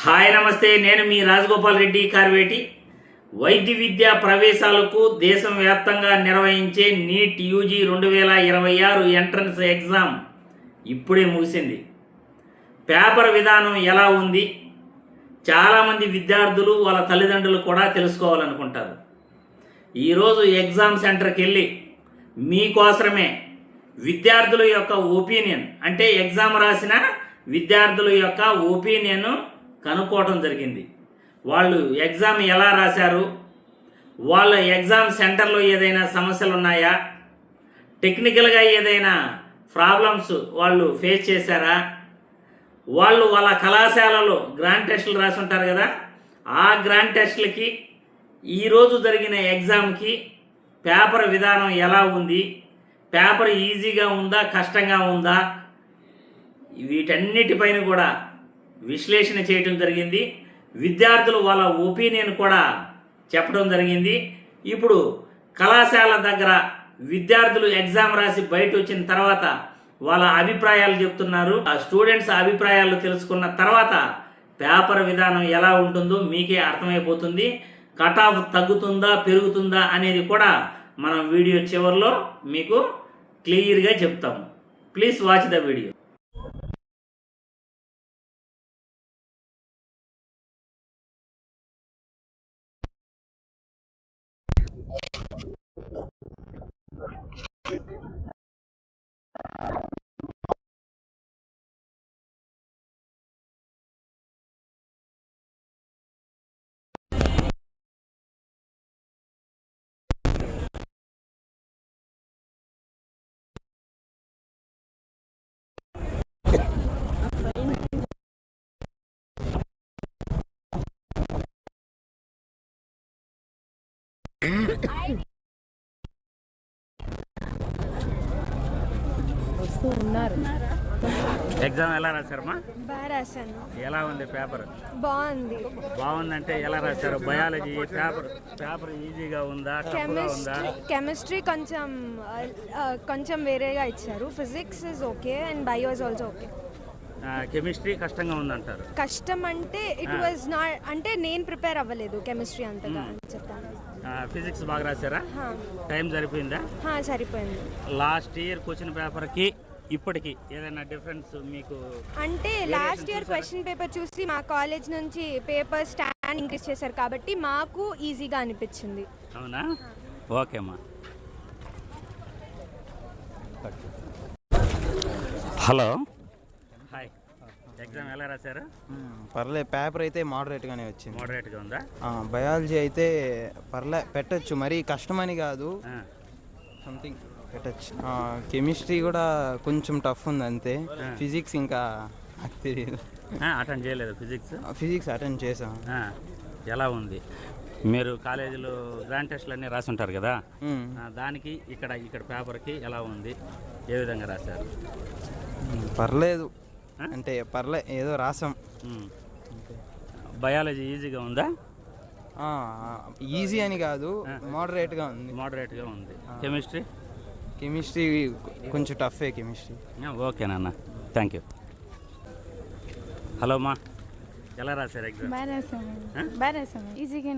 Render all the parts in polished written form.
Hi నమస్తే, నేను మీ రాజగోపాల్ రెడ్డి కార్వేటి. వైద్య విద్యా ప్రవేశాలకు దేశం వ్యాప్తంగా నిర్వహించే నీట్ యూజీ 2026 ఎంట్రన్స్ ఎగ్జామ్ ఇప్పుడే ముగిసింది. పేపర్ విధానం ఎలా ఉంది? చాలామంది విద్యార్థులు వాళ్ళ తల్లిదండ్రులు కూడా తెలుసుకోవాలనుకుంటారు. ఈరోజు ఎగ్జామ్ సెంటర్కి వెళ్ళి మీకోసమే విద్యార్థుల యొక్క ఒపీనియన్, అంటే ఎగ్జామ్ రాసిన విద్యార్థుల యొక్క ఒపీనియన్ కనుక్కోవడం జరిగింది. వాళ్ళు ఎగ్జామ్ ఎలా రాశారు, వాళ్ళ ఎగ్జామ్ సెంటర్లో ఏదైనా సమస్యలు ఉన్నాయా, టెక్నికల్గా ఏదైనా ప్రాబ్లమ్స్ వాళ్ళు ఫేస్ చేశారా, వాళ్ళు వాళ్ళ కళాశాలలో గ్రాండ్ టెస్టులు రాసి ఉంటారు కదా, ఆ గ్రాండ్ టెస్టులకి ఈరోజు జరిగిన ఎగ్జామ్కి పేపర్ విధానం ఎలా ఉంది, పేపర్ ఈజీగా ఉందా కష్టంగా ఉందా, వీటన్నిటిపైన కూడా విశ్లేషణ చేయటం జరిగింది. విద్యార్థులు వాళ్ళ ఒపీనియన్ కూడా చెప్పడం జరిగింది. ఇప్పుడు కళాశాల దగ్గర విద్యార్థులు ఎగ్జామ్ రాసి బయట వచ్చిన తర్వాత వాళ్ళ అభిప్రాయాలు చెప్తున్నారు. ఆ స్టూడెంట్స్ అభిప్రాయాలు తెలుసుకున్న తర్వాత పేపర్ విధానం ఎలా ఉంటుందో మీకే అర్థమైపోతుంది. కట్ ఆఫ్ తగ్గుతుందా పెరుగుతుందా అనేది కూడా మనం వీడియో చివరిలో మీకు క్లియర్గా చెప్తాము. Please watch the video. Exam ఎలా రాశారమ్మా? బాగా రాశాను. ఎలా ఉంది పేపర్? బాగుంది. బాగుందంటే ఎలా రాశారు? బయాలజీ పేపర్ ఈజీగా ఉందా, టఫ్గా ఉందా? కెమిస్ట్రీ కొంచెం వేరేగా ఇచ్చారు. Physics is okay and bio is also okay. Chemistry కష్టంగా ఉందంటారు. కష్టం అంటే ఇట్ వాజ్ నాట్, అంటే నేను ప్రిపేర్ అవ్వలేదు కెమిస్ట్రీ అంతగా చెప్తాను. ఫిజిక్స్ బాగా రాశారా? టైం సరిపోయిందా? సరిపోయింది. లాస్ట్ ఇయర్ క్వశ్చన్ పేపర్కి ఇప్పటికి ఏదైనా డిఫరెన్స్ మీకు? అంటే లాస్ట్ ఇయర్ క్వశ్చన్ పేపర్ చూసి మా కాలేజ్ నుంచి పేపర్ స్టాండ్ ఇంక్రీజ్ చేశారు కాబట్టి మాకు ఈజీగా అనిపించింది. అవునా? ఓకే అమ్మా. Hello, hi. ఎగ్జామ్ ఎలా రాశారు? పర్లేదు, పేపర్ అయితే మోడరేట్గానే వచ్చింది. మోడరేట్గా ఉందా? బయాలజీ అయితే పెట్టచ్చు, మరీ కష్టమని కాదు, సంథింగ్ పెట్టచ్చు. కెమిస్ట్రీ కూడా కొంచెం టఫ్ ఉంది అంతే. ఫిజిక్స్ ఇంకా నాకు తెలియదు. అటెండ్ చేయలేదు ఫిజిక్స్ అటెండ్ చేసాం. ఎలా ఉంది? మీరు కాలేజీలో గ్రాండ్ టెస్ట్లు అన్నీ రాసి ఉంటారు కదా, దానికి ఇక్కడ పేపర్కి ఎలా ఉంది, ఏ విధంగా రాశారు? పర్లేదు, అంటే ఏదో రాసాం. బయాలజీ ఈజీగా ఉందా? ఈజీ అని కాదు, మోడరేట్గా ఉంది. కెమిస్ట్రీ కొంచెం టఫే. కెమిస్ట్రీ ఓకే నాన్న, థ్యాంక్ యూ. హలో అమ్మా, ఎలా రాశారు ఎగ్జామ్? బాగా రాసాము. ఈజీగా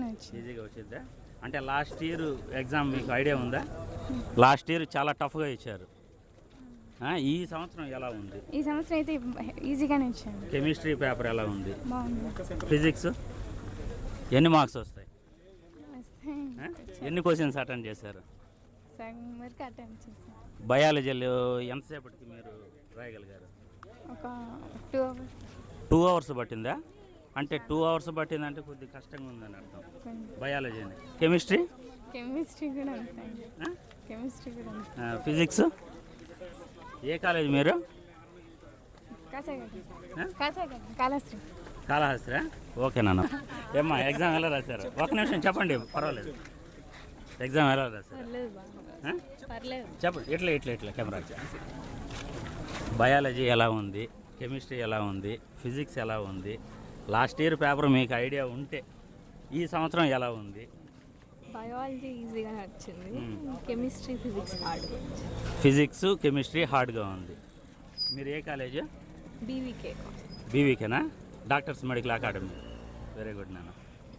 వచ్చిందా? అంటే లాస్ట్ ఇయర్ ఎగ్జామ్ మీకు ఐడియా ఉందా? లాస్ట్ ఇయర్ చాలా టఫ్గా ఇచ్చారు. ఈ సంవత్సరం ఎలా ఉంది? ఈ సంవత్సరం అయితే ఈజీగానే ఇచ్చాను. కెమిస్ట్రీ పేపర్ ఎలా ఉంది? బాగుంది. ఫిజిక్స్ ఎన్ని మార్క్స్ వస్తాయి? ఎన్ని క్వశ్చన్స్ అటెండ్ చేశారు? బయాలజీలో ఎంతసేపటికి మీరు రాయగలిగారు? ఒక 2 hours. 2 hours పట్టిందా? అంటే 2 hours పట్టిందంటే కొద్దిగా కష్టంగా ఉందని అర్థం. బయాలజీని. కెమిస్ట్రీ కూడా ఫిజిక్స్? ఏ కాలేజ్ మీరు? కాళహస్త్రా? ఓకే నాన్న. ఏమ్మా, ఎగ్జామ్ ఎలా రాశారు? ఒక నిమిషం చెప్పండి, పర్వాలేదు. ఎగ్జామ్ ఎలా రాశారు? చెప్పండి. ఇట్లా కెమెరా. బయాలజీ ఎలా ఉంది, కెమిస్ట్రీ ఎలా ఉంది, ఫిజిక్స్ ఎలా ఉంది? లాస్ట్ ఇయర్ పేపర్ మీకు ఐడియా ఉంటే ఈ సంవత్సరం ఎలా ఉంది? బయాలజీ ఈజీగా వచ్చింది. కెమిస్ట్రీ ఫిజిక్స్ కెమిస్ట్రీ హార్డ్గా ఉంది. మీరు ఏ కాలేజ్? బీవీకే. బీవీకేనా? Doctors medical academy. Very good నాన్న.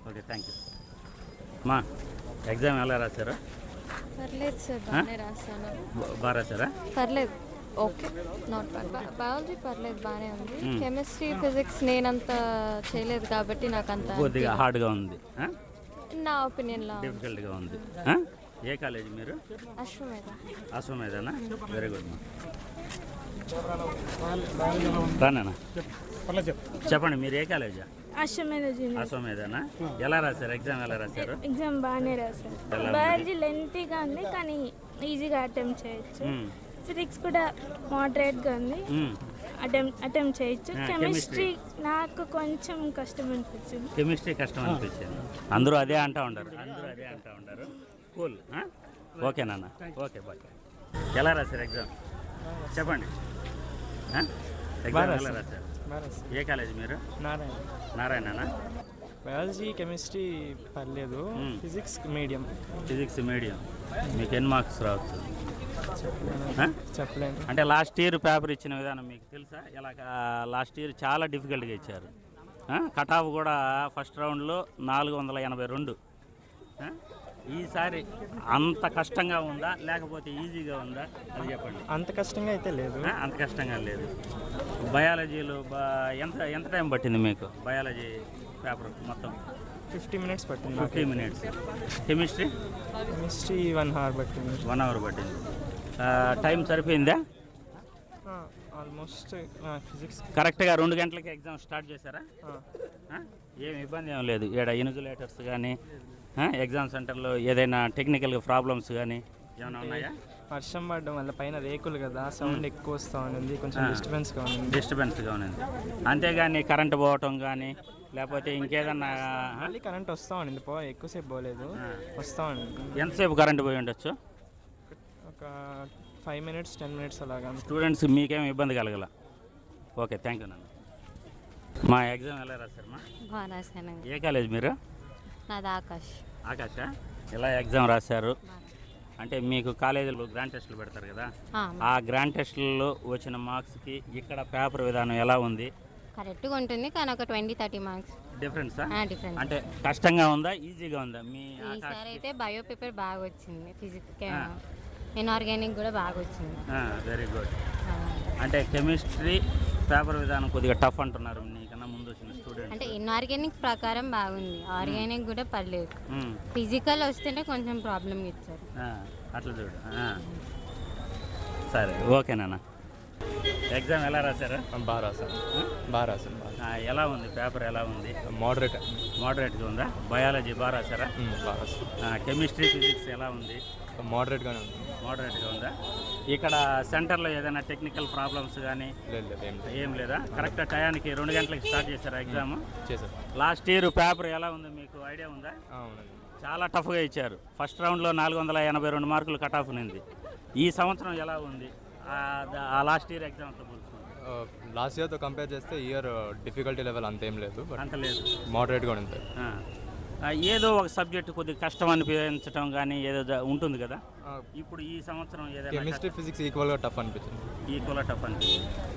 Okay, thank you. మా ఎగ్జామ్ ఎలా రాశారు? పర్లేదు సార్, బాగానే రాశాను. బాగా రాశారా? పర్లేదు, ఓకే, నాట్ బ్యాడ్. బయాలజీ పర్లేదు, బాగానే ఉంది. కెమిస్ట్రీ, ఫిజిక్స్ నేనంత చేయలేదు కాబట్టి నాకు అంత కొద్దిగా హార్డ్గా ఉంది, నా ఒపీనియన్లో డిఫికల్ట్గా ఉంది. ఏ కాలేజ్ మీరు? అశ్వమేధనా? వెరీ గుడ్ మా. రానా చెప్పండి, మీరు ఏ కాలేజా? అశ్వమేధనా? ఎలా రాశారు ఎగ్జామ్? ఎలా రాశారు? ఎగ్జామ్ బాగానే రాశారు. బయాలజీ లెంతీగా ఉంది కానీ ఈజీగా అటెంప్ట్ చేయొచ్చు. ఫిజిక్స్ కూడా మోడరేట్గా ఉంది, అటెంప్ట్ చేయొచ్చు. కెమిస్ట్రీ నాకు కొంచెం కష్టం అనిపించింది. కెమిస్ట్రీ కష్టం అనిపించింది. అందరూ అదే అంటూ ఉంటారు. కూల్. ఓకే నాన్న, ఓకే బాయ్. ఎలా రాశారు ఎగ్జామ్ చెప్పండి? ఎగ్జామ్ ఎలా రాశారు? ఏ కాలేజ్ మీరు? నారాయణనా? బయాలజీ, కెమిస్ట్రీ పర్లేదు. Physics medium. మీకు ఎన్ని మార్క్స్ రావచ్చు? చెప్పలేను. అంటే లాస్ట్ ఇయర్ పేపర్ ఇచ్చిన విధానం మీకు తెలుసా? ఇలా లాస్ట్ ఇయర్ చాలా డిఫికల్ట్గా ఇచ్చారు. కట్ ఆఫ్ కూడా ఫస్ట్ రౌండ్లో 482. ఈసారి అంత కష్టంగా ఉందా లేకపోతే ఈజీగా ఉందా అది చెప్పండి. అంత కష్టంగా అయితే లేదు. అంత కష్టంగా లేదు. బయాలజీలో ఎంత టైం పట్టింది మీకు? బయాలజీ పేపర్ మొత్తం 50 minutes పట్టింది. 50 minutes. కెమిస్ట్రీ 1 hour పట్టింది. 1 hour పట్టింది. టైం సరిపోయిందా? ఆల్మోస్ట్. ఫిజిక్స్ కరెక్ట్గా 2 గంటలకి ఎగ్జామ్ స్టార్ట్ చేశారా? ఏం ఇబ్బంది ఏం లేదు. ఇక్కడ ఇన్సులేటర్స్ కానీ ఎగ్జామ్ సెంటర్లో ఏదైనా టెక్నికల్ ప్రాబ్లమ్స్ కానీ ఏమైనా ఉన్నాయా? వర్షం పడడం వల్ల పైన రేకులు కదా, సౌండ్ ఎక్కువ వస్తూ ఉంది, కొంచెం డిస్టర్బెన్స్గా ఉంది. అంతేగాని కరెంట్ పోవటం కానీ లేకపోతే ఇంకేదన్నా? మళ్ళీ కరెంట్ వస్తూ ఉండింది, ఎక్కువసేపు పోలేదు, వస్తూ ఉండింది. ఎంతసేపు కరెంట్ పోయి ఉండొచ్చు? ఒక 5 minutes 10 minutes అలాగా. స్టూడెంట్స్ మీకేం ఇబ్బంది కలగల? ఓకే, థ్యాంక్ యూ నాన్న. మా ఎగ్జామ్ ఎలా రాశారు మా? బాగా రాశాను. ఏ కాలేజ్ మీరు? నాది ఆకాశ. ఎలా ఎగ్జామ్ రాశారు? అంటే మీకు కాలేజీలో గ్రాండ్ టెస్టులు పెడతారు కదా, ఆ గ్రాండ్ టెస్టుల్లో వచ్చిన మార్క్స్కి ఇక్కడ పేపర్ విధానం ఎలా ఉంది? కరెక్ట్గా ఉంటుంది కానీ ఒక 20-30 మార్క్స్ డిఫరెన్సా? డిఫరెన్స్. అంటే కష్టంగా ఉందా ఈజీగా ఉందా? ఈసారి అయితే బయో పేపర్ బాగా వచ్చింది, ఫిజిక్స్, ఇన్ఆర్గానిక్ కూడా బాగా వచ్చింది. Very good. అంటే కెమిస్ట్రీ పేపర్ విధానం కొద్దిగా టఫ్ అంటున్నారు నీకన్నా ముందు వచ్చిన స్టూడెంట్. అంటే ఇన్ఆర్గానిక్ ప్రకారం బాగుంది, ఆర్గానిక్ కూడా పర్లేదు. ఫిజికల్ వస్తేనే కొంచెం ప్రాబ్లం ఇచ్చారు. అట్లా చూడు. సరే, ఓకే నాన్న. ఎగ్జామ్ ఎలా రాశారు? బాగా రాశాను. ఎలా ఉంది పేపర్? ఎలా ఉంది? మోడరేట్గా ఉందా? బయాలజీ బాగా రాశారా? బాగా రాశాను. కెమిస్ట్రీ, ఫిజిక్స్ ఎలా ఉంది? మోడరేట్గా ఉందా? ఇక్కడ సెంటర్లో ఏదైనా టెక్నికల్ ప్రాబ్లమ్స్ కానీ ఏం లేదా? కరెక్ట్ టయానికి 2 గంటలకి స్టార్ట్ చేశారా ఎగ్జామ్? చేశారు. లాస్ట్ ఇయర్ పేపర్ ఎలా ఉంది మీకు ఐడియా ఉందా? చాలా టఫ్గా ఇచ్చారు. ఫస్ట్ రౌండ్లో 482 మార్కులు కట్ ఆఫ్ ఉంది. ఈ సంవత్సరం ఎలా ఉంది ఆ లాస్ట్ ఇయర్ ఎగ్జామ్తో పోల్చుకుంటే? లాస్ట్ ఇయర్తో కంపేర్ చేస్తే ఇయర్ డిఫికల్టీ లెవెల్ అంతేం లేదు, అంత లేదు, మోడరేట్గా ఉంటుంది. ఏదో ఒక సబ్జెక్ట్ కొద్దిగా కష్టం అనిపించడం కానీ ఏదో ఉంటుంది కదా. ఇప్పుడు ఈ సంవత్సరం ఏదైనా కెమిస్ట్రీ, ఫిజిక్స్ ఈక్వల్గా టఫ్ అనిపించింది.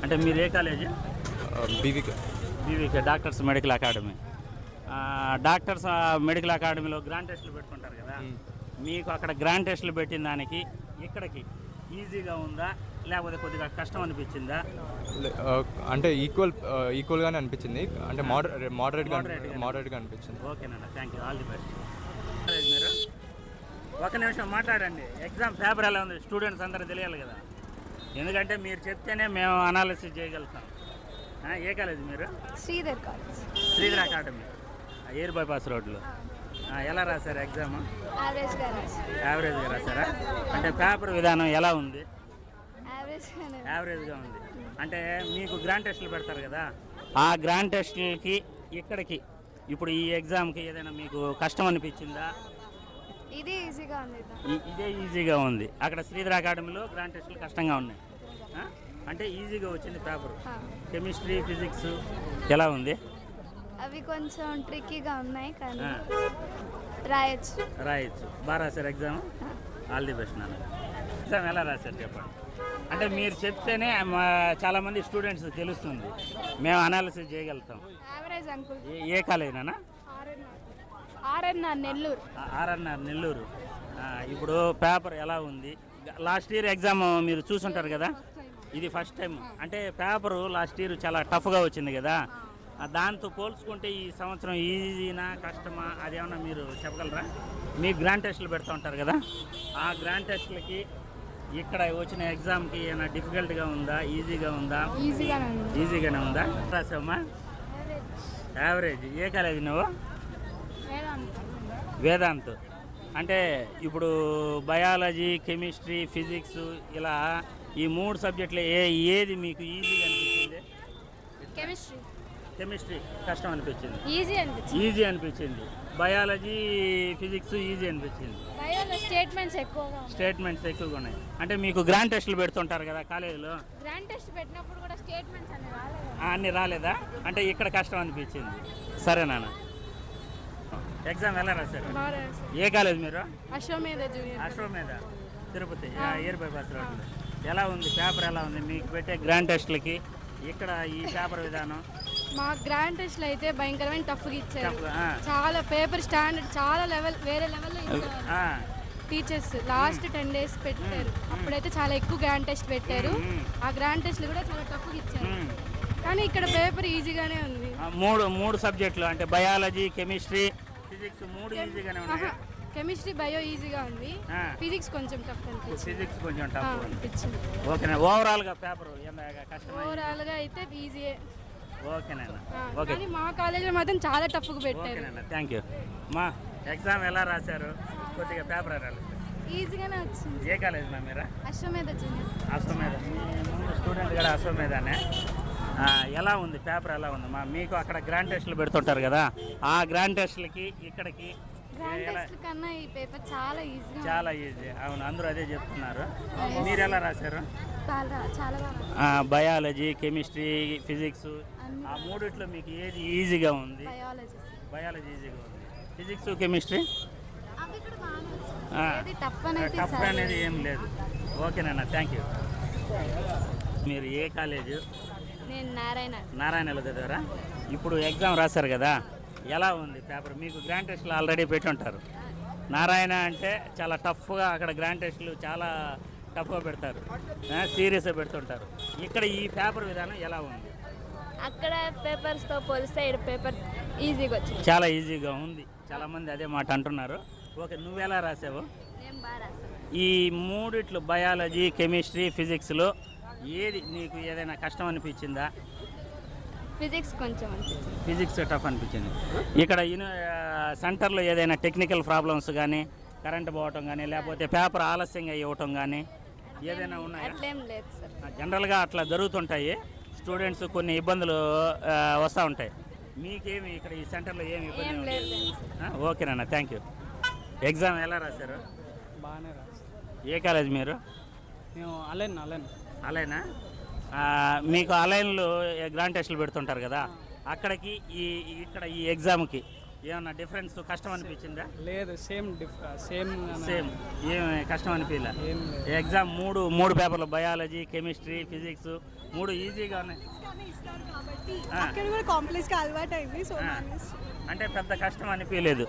అంటే మీరు ఏ college? BVK doctors medical academy. Doctors medical అకాడమీలో గ్రాండ్ టెస్టులు పెట్టుకుంటారు కదా, మీకు అక్కడ గ్రాండ్ టెస్టులు పెట్టిన దానికి ఇక్కడికి ఈజీగా ఉందా లేకపోతే కొద్దిగా కష్టం అనిపించిందా? అంటే ఈక్వల్గానే అనిపించింది. అంటే మోడరేట్గా అనిపించింది. ఓకేనా, thank you, all the best. మీరు ఒక నిమిషం మాట్లాడండి. ఎగ్జామ్ పేపర్ ఎలా ఉంది? స్టూడెంట్స్ అందరూ తెలియాలి కదా, ఎందుకంటే మీరు చెప్తేనే మేము అనాలిసిస్ చేయగలుగుతాం. ఏ కాలేజ్ మీరు? శ్రీధర్ అకాడమీ, ఎయిర్ బైపాస్ రోడ్లో. ఎలా రాశారు ఎగ్జామ్? యావరేజ్గా రాశారా? అంటే పేపర్ విధానం ఎలా ఉంది? యావరేజ్గా ఉంది. అంటే మీకు గ్రాండ్ టెస్టులు పెడతారు కదా, ఆ గ్రాండ్ టెస్టులకి ఇక్కడికి ఇప్పుడు ఈ ఎగ్జామ్కి ఏదైనా మీకు కష్టం అనిపించిందా? ఇదే ఈజీగా ఉంది. ఇదే ఈజీగా ఉంది. అక్కడ శ్రీధర్ అకాడమీలో గ్రాండ్ టెస్టులు కష్టంగా ఉన్నాయి, అంటే ఈజీగా వచ్చింది పేపర్. కెమిస్ట్రీ, ఫిజిక్స్ ఎలా ఉంది? అవి కొంచెం ట్రిక్కీగా ఉన్నాయి కానీ రాయొచ్చు. బాగా రాశారు ఎగ్జామ్? ఆల్ ది బెస్ట్ నాన్న. ఎగ్జామ్ ఎలా రాశారు చెప్పండి? అంటే మీరు చెప్తేనే చాలామంది స్టూడెంట్స్ తెలుస్తుంది, మేము అనాలిసిస్ చేయగలుగుతాం. Average uncle. ఏ కాలేజీనా? ఆర్ఎన్ఆర్ నెల్లూరు. ఆర్ఎన్ఆర్ నెల్లూరు. ఇప్పుడు పేపర్ ఎలా ఉంది? లాస్ట్ ఇయర్ ఎగ్జామ్ మీరు చూసుంటారు కదా, ఇది ఫస్ట్ టైం. అంటే పేపరు లాస్ట్ ఇయర్ చాలా టఫ్గా వచ్చింది కదా, దాంతో పోల్చుకుంటే ఈ సంవత్సరం ఈజీనా కష్టమా అదేమన్నా మీరు చెప్పగలరా? మీకు గ్రాండ్ టెస్టులు పెడుతూ ఉంటారు కదా, ఆ గ్రాండ్ టెస్టులకి ఇక్కడ వచ్చిన ఎగ్జామ్కి ఏమైనా డిఫికల్ట్గా ఉందా, ఈజీగా ఉందా? ఈజీగానే ఉందా? రాసావమ్మా? యావరేజ్. ఏ కాలేజీ నువ్వు? వేదాంత్. అంటే ఇప్పుడు బయాలజీ, కెమిస్ట్రీ, ఫిజిక్స్ ఇలా ఈ 3 సబ్జెక్టులు ఏది మీకు ఈజీగా అనిపించింది? కెమిస్ట్రీ కష్టం అనిపించింది, ఈజీ అనిపించింది. బయాలజీ, ఫిజిక్స్ ఈజీ అనిపించింది. స్టేట్మెంట్స్ ఎక్కువగా ఉన్నాయి. అంటే మీకు గ్రాండ్ టెస్టులు పెడుతుంటారు కదా కాలేజీలో, గ్రాండ్ టెస్ట్ పెట్టినప్పుడు కూడా స్టేట్మెంట్స్ అన్నీ రాలేదా? అంటే ఇక్కడ కష్టం అనిపించింది. సరే నాన్న, ఎగ్జామ్ ఎలా రాశారు? ఏ కాలేజ్ మీరు? అశ్వమేధ తిరుపతి, ఇయర్ బైపాస్ రోడ్లో. ఎలా ఉంది పేపర్? ఎలా ఉంది మీకు పెట్టే గ్రాండ్ టెస్ట్లకి ఇక్కడ ఈ పేపర్ విధానం? మా గ్రాండ్ టెస్ట్లు అయితే భయంకరమైన టఫ్గా ఇచ్చారు. చాలా పేపర్ స్టాండర్డ్ చాలా వేరే లెవెల్లో ఇచ్చారు టీచర్స్. లాస్ట్ 10 days పెట్టారు, అప్పుడైతే చాలా ఎక్కువ గ్రాండ్ టెస్ట్ పెట్టారు. ఆ గ్రాండ్ టెస్ట్లు కూడా చాలా టఫ్గా ఇచ్చారు, కానీ ఇక్కడ పేపర్ ఈజీగానే ఉంది. మూడు సబ్జెక్టులు అంటే బయాలజీ, కెమిస్ట్రీ, ఫిజిక్స్ 3 ఈజీగానే ఉన్నాయి. కెమిస్ట్రీ, బయో ఈజీగా ఉంది, ఫిజిక్స్ కొంచెం టఫ్ అనిపించింది. ఫిజిక్స్ కొంచెం టఫ్ అనిపించింది. ఓకేనా? ఓవరాల్గా పేపర్ కష్టం? ఓవరాల్గా అయితే ఈజీయే. ఓకేనా? ఓకే. కానీ మా కాలేజీలో మాత్రం చాలా టఫ్గా పెట్టారు. Thank you. మా ఎగ్జామ్ ఎలా రాశారు? కొద్దిగా పేపర్ రాలేదు. ఈజీగానే వచ్చింది. ఏ కాలేజ్ మా మీరా? అశ్వమేధ జూనియర్. అశ్వమేధ. స్టూడెంట్ కూడా అశ్వమేధనే. ఎలా ఉంది పేపర్? ఎలా ఉంది మా? మీకు అక్కడ గ్రాండ్ టెస్టులు పెడుతుంటారు కదా, ఆ గ్రాండ్ టెస్టులకి ఇక్కడికి గ్రాండ్ టెస్ట్ కన్నా ఈ పేపర్ చాలా ఈజీ. చాలా ఈజీ. అవును, అందరూ అదే చెప్తున్నారు. మీరు ఎలా రాశారు? చాలా బాగా. బయాలజీ, కెమిస్ట్రీ, ఫిజిక్స్ ఆ 3 మీకు ఏది ఈజీగా ఉంది? బయాలజీ ఈజీగా ఉంది. ఫిజిక్స్, కెమిస్ట్రీ టఫ్ అనేది ఏం లేదు. ఓకేనా? Thank you. మీరు ఏ కాలేజు? నేను నారాయణలో చదివారా? ఇప్పుడు ఎగ్జామ్ రాశారు కదా, ఎలా ఉంది పేపర్? మీకు గ్రాండ్ టెస్ట్లు ఆల్రెడీ పెట్టి ఉంటారు. నారాయణ అంటే చాలా టఫ్గా, అక్కడ గ్రాండ్ టెస్టులు చాలా టఫ్గా పెడతారు, సీరియస్గా పెడుతుంటారు. ఇక్కడ ఈ పేపర్ విధానం ఎలా ఉంది? అక్కడ పేపర్స్తో పోలిస్తే పేపర్ ఈజీగా వచ్చింది. చాలా ఈజీగా ఉంది, చాలామంది అదే మాట అంటున్నారు. ఓకే, నువ్వెలా రాసావు? నేను బాగా రాసాను. ఈ 3 బయాలజీ, కెమిస్ట్రీ, ఫిజిక్స్లో ఏది నీకు ఏదైనా కష్టం అనిపించిందా? ఫిజిక్స్ కొంచెం అనిపించింది. ఫిజిక్స్ టఫ్ అనిపించింది. ఇక్కడ సెంటర్లో ఏదైనా టెక్నికల్ ప్రాబ్లమ్స్ కానీ, కరెంట్ పోవటం కానీ, లేకపోతే పేపర్ ఆలస్యంగా ఇవ్వటం కానీ ఏదైనా ఉన్నాయా? అట్లేం లేదు సార్. జనరల్గా అట్లా జరుగుతుంటాయి. స్టూడెంట్స్ కొన్ని ఇబ్బందులు వస్తూ ఉంటాయి. మీకేమి ఇక్కడ ఈ సెంటర్లో ఏమి ఇబ్బంది లేదు? ఓకేనన్నా, థ్యాంక్ యూ. ఎగ్జామ్ ఎలా రాశారు? బాగానే రాశారు. ఏ కాలేజ్ మీరు? మేము అలైనా? మీకు అలైన్లో గ్రాండ్ టెస్టులు పెడుతుంటారు కదా, అక్కడికి ఇక్కడ ఈ ఎగ్జామ్కి ఏమన్నా డిఫరెన్స్ కష్టం అనిపించిందా? లేదు, సేమ్ ఏమి కష్టం అనిపించలే. ఎగ్జామ్ మూడు పేపర్లు బయాలజీ, కెమిస్ట్రీ, ఫిజిక్స్ 3 ఈజీగా ఉన్నాయి. అంటే పెద్ద కష్టం అనిపించలేదు.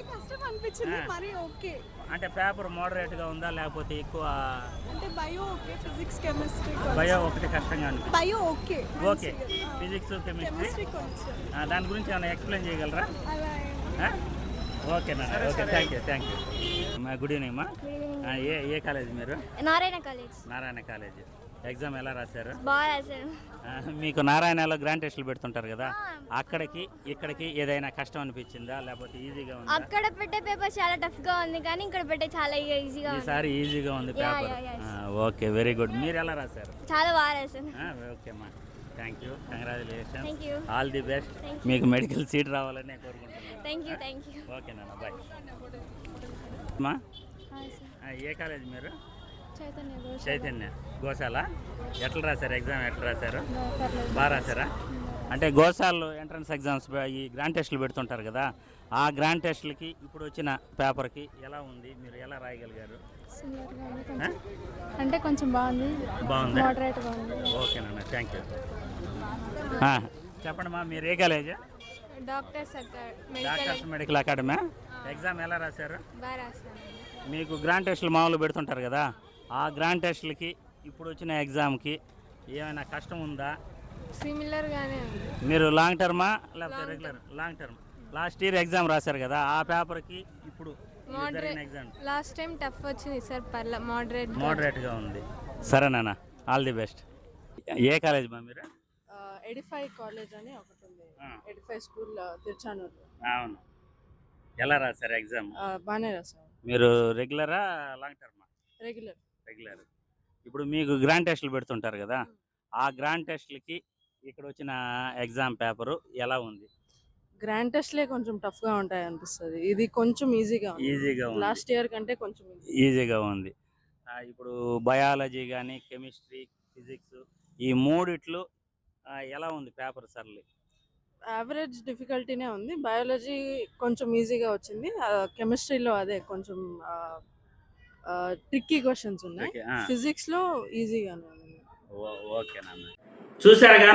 అంటే పేపర్ మోడరేట్గా ఉందా లేకపోతే ఎక్కువ? అంటే bio okay, physics, chemistry. Bio ఒకటి కష్టంగా అనిపిస్తుంది. Bio okay. ఫిజిక్స్, కెమిస్ట్రీ దాని గురించి ఏమైనా ఎక్స్ప్లెయిన్ చేయగలరా? ఓకేనా? Okay, thank you. Good evening మా. ఏ కాలేజ్ మీరు? నారాయణ కాలేజ్. ఎగ్జామ్ ఎలా రాశారు? బాగా రాశాను. మీకు నారాయణలో గ్రాండ్ టెస్టులు పెడుతుంటారు కదా, అక్కడికి ఇక్కడికి ఏదైనా కష్టం అనిపించిందా లేకపోతే ఈజీగా ఉందా? అక్కడ పెట్టే పేపర్ చాలా టఫ్ గా ఉంది, కానీ ఇక్కడ పెట్టే చాలా ఈజీగా ఉంది. ఈసారి ఈజీగా ఉంది పేపర్. Okay, very good. మీరు ఎలా రాశారు? చాలా బాగా రాశాను. ఓకే మా, thank you, congratulation, thank you, all the best. మీకు మెడికల్ సీట్ రావాలని కోరుకుంటున్నాను. Thank you. ఓకే నాన్న, బాయ్. మా ఏ కాలేజ్ మీరు? చైతన్య గోశాల. ఎట్లా రాశారు ఎగ్జామ్? ఎట్లా రాశారు? బాగా రాశారా? అంటే గోసాల్లో ఎంట్రన్స్ ఎగ్జామ్స్ ఈ గ్రాండ్ టెస్టులు పెడుతుంటారు కదా, ఆ గ్రాండ్ టెస్టులకి ఇప్పుడు వచ్చిన పేపర్కి ఎలా ఉంది, మీరు ఎలా రాయగలిగారు? సిమిలర్గా ఉంది కొంచెం, అంటే కొంచెం బాగుంది, బాగుంది, మోడరేట్గా ఉంది. ఓకేనన్న, థ్యాంక్ యూ. చెప్పండి మీరు ఏ కాలేజా? Doctors medical academy. ఎగ్జామ్ ఎలా రాశారు? బాగా రాశాను. మీకు గ్రాండ్ టెస్టులు మామూలు పెడుతుంటారు కదా, ఆ గ్రాండ్ టెస్టులకి ఇప్పుడు వచ్చిన ఎగ్జామ్కి ఏమైనా కష్టం ఉందా? సిమిలర్గానే ఉంది. మీరు లాంగ్ టర్మా లేకపోతే regular? Long term. Last year exam రాశారు కదా, ఆ పేపర్కి ఇప్పుడు ఎగ్జామ్ లాస్ట్ టైం టఫ్ వచ్చింది సార్, పర్లే మోడరేట్గా ఉంది. సరేనా, all the best. A college మా మీరు? ఎడిఫై కాలేజ్ అని ఒకటి ఉంది, ఎడిఫై స్కూల్ తిరుచానూరు. అవును, ఎలా రాశారు ఎగ్జామ్? బాగానే రాశారు. మీరు రెగ్యులరా లాంగ్ టర్మా? రెగ్యులర్. ఇప్పుడు మీకు గ్రాండ్ టెస్టులు పెడుతుంటారు కదా, ఆ గ్రాండ్ టెస్టులకి ఇక్కడ వచ్చిన ఎగ్జామ్ పేపరు ఎలా ఉంది? గ్రాండ్ టెస్ట్లే కొంచెం టఫ్గా ఉంటాయి అనిపిస్తుంది, ఇది కొంచెం ఈజీగా ఉంది. లాస్ట్ ఇయర్ కంటే కొంచెం ఈజీగా ఉంది. ఇప్పుడు బయాలజీ కానీ, కెమిస్ట్రీ, ఫిజిక్స్, ఈ మూడిట్లు ఎలా ఉంది పేపర్? సర్లే, యావరేజ్ డిఫికల్టీనే ఉంది. బయాలజీ కొంచెం ఈజీగా వచ్చింది, కెమిస్ట్రీలో అదే కొంచెం ట్రిక్కీ క్వశ్చన్స్ ఉన్నాయి, ఫిజిక్స్లో ఈజీగానే ఉంది. ఓకేనన్న, చూసారుగా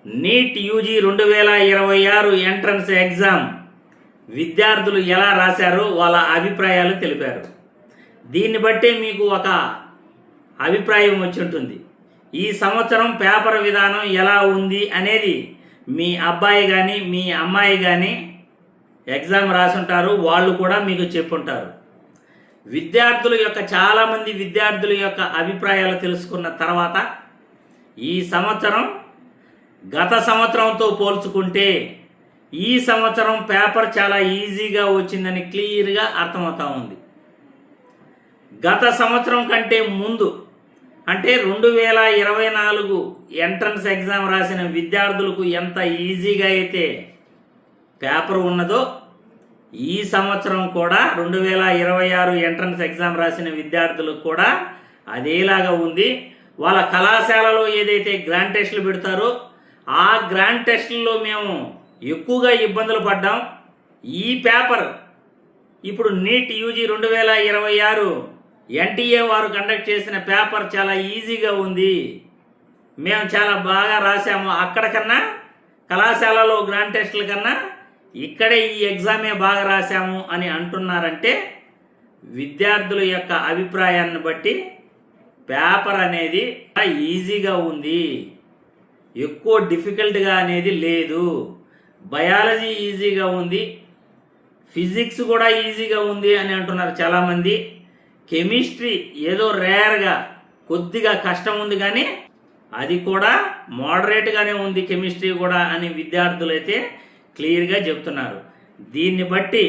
నీట్ యూజీ 2026 ఎంట్రన్స్ ఎగ్జామ్ విద్యార్థులు ఎలా రాశారో వాళ్ళ అభిప్రాయాలు తెలిపారు. దీన్ని బట్టే మీకు ఒక అభిప్రాయం వచ్చి ఉంటుంది. ఈ సంవత్సరం పేపర్ విధానం ఎలా ఉంది అనేది మీ అబ్బాయి కానీ మీ అమ్మాయి కానీ ఎగ్జామ్ రాసుంటారు, వాళ్ళు కూడా మీకు చెప్పుంటారు. చాలామంది విద్యార్థుల యొక్క అభిప్రాయాలు తెలుసుకున్న తర్వాత ఈ సంవత్సరం గత సంవత్సరంతో పోల్చుకుంటే ఈ సంవత్సరం పేపర్ చాలా ఈజీగా వచ్చిందని క్లియర్గా అర్థమవుతా ఉంది. గత సంవత్సరం కంటే ముందు అంటే 2024 ఎంట్రన్స్ ఎగ్జామ్ రాసిన విద్యార్థులకు ఎంత ఈజీగా అయితే పేపర్ ఉన్నదో ఈ సంవత్సరం కూడా 2026 ఎంట్రన్స్ ఎగ్జామ్ రాసిన విద్యార్థులకు కూడా అదేలాగా ఉంది. వాళ్ళ కళాశాలలో ఏదైతే గ్రాండ్ టెస్టులు పెడతారో ఆ గ్రాండ్ టెస్టుల్లో మేము ఎక్కువగా ఇబ్బందులు పడ్డాం. ఈ పేపర్ ఇప్పుడు నీట్ యూజీ 2026 ఎన్టీఏ వారు కండక్ట్ చేసిన పేపర్ చాలా ఈజీగా ఉంది, మేము చాలా బాగా రాసాము, అక్కడ కన్నా కళాశాలలో గ్రాండ్ టెస్టుల కన్నా ఇక్కడే ఈ ఎగ్జామే బాగా రాసాము అని అంటున్నారంటే విద్యార్థుల యొక్క అభిప్రాయాన్ని బట్టి పేపర్ అనేది ఈజీగా ఉంది, ఎక్కువ డిఫికల్ట్గా అనేది లేదు. బయాలజీ ఈజీగా ఉంది, ఫిజిక్స్ కూడా ఈజీగా ఉంది అని అంటున్నారు చాలామంది. కెమిస్ట్రీ ఏదో రేర్గా కొద్దిగా కష్టం ఉంది కానీ అది కూడా మోడరేట్గానే ఉంది కెమిస్ట్రీ కూడా అని విద్యార్థులు అయితే క్లియర్గా చెప్తున్నారు. దీన్ని బట్టి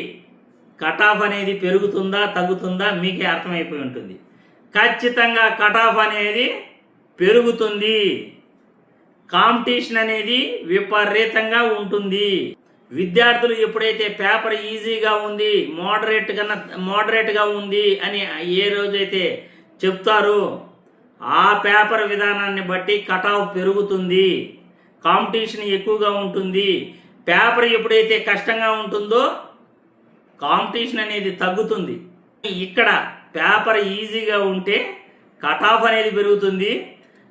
కట్ ఆఫ్ అనేది పెరుగుతుందా తగ్గుతుందా మీకే అర్థమైపోయి ఉంటుంది. ఖచ్చితంగా కట్ ఆఫ్ అనేది పెరుగుతుంది, కాంపిటీషన్ అనేది విపరీతంగా ఉంటుంది. విద్యార్థులు ఎప్పుడైతే పేపర్ ఈజీగా ఉంది మోడరేట్గా ఉంది అని ఏ రోజైతే చెప్తారో ఆ పేపర్ విధానాన్ని బట్టి కట్ ఆఫ్ పెరుగుతుంది, కాంపిటీషన్ ఎక్కువగా ఉంటుంది. పేపర్ ఎప్పుడైతే కష్టంగా ఉంటుందో కాంపిటీషన్ అనేది తగ్గుతుంది. ఇక్కడ పేపర్ ఈజీగా ఉంటే కట్ ఆఫ్ అనేది పెరుగుతుంది.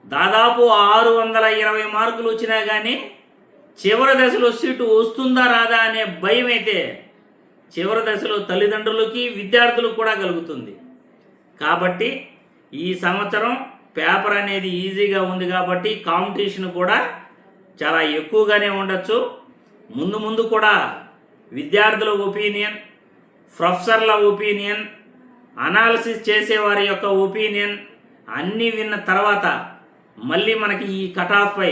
దాదాపు 620 మార్కులు వచ్చినా కానీ చివరి దశలో సీటు వస్తుందా రాదా అనే భయం అయితే చివరి దశలో తల్లిదండ్రులకి విద్యార్థులకు కూడా కలుగుతుంది. కాబట్టి ఈ సంవత్సరం పేపర్ అనేది ఈజీగా ఉంది కాబట్టి కాంపిటీషన్ కూడా చాలా ఎక్కువగానే ఉండొచ్చు. ముందు కూడా విద్యార్థుల ఒపీనియన్, ప్రొఫెసర్ల ఒపీనియన్, అనాలిసిస్ చేసేవారి యొక్క ఒపీనియన్ అన్నీ విన్న తర్వాత మళ్ళీ మనకి ఈ కట్ ఆఫ్ పై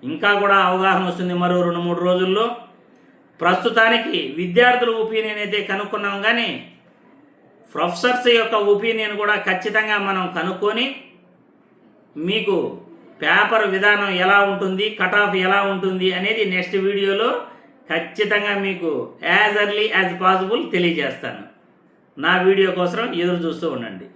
ఇంకా కూడా అవగాహన వస్తుంది మరో 2-3 రోజుల్లో. ప్రస్తుతానికి విద్యార్థుల ఒపీనియన్ అయితే కనుక్కున్నాం కానీ ప్రొఫెసర్స్ యొక్క ఒపీనియన్ కూడా ఖచ్చితంగా మనం కనుక్కొని మీకు పేపర్ విధానం ఎలా ఉంటుంది, కట్ ఆఫ్ ఎలా ఉంటుంది అనేది నెక్స్ట్ వీడియోలో ఖచ్చితంగా మీకు యాజ్ ఎర్లీ యాజ్ పాసిబుల్ తెలియజేస్తాను. నా వీడియో కోసం ఎదురు చూస్తూ ఉండండి.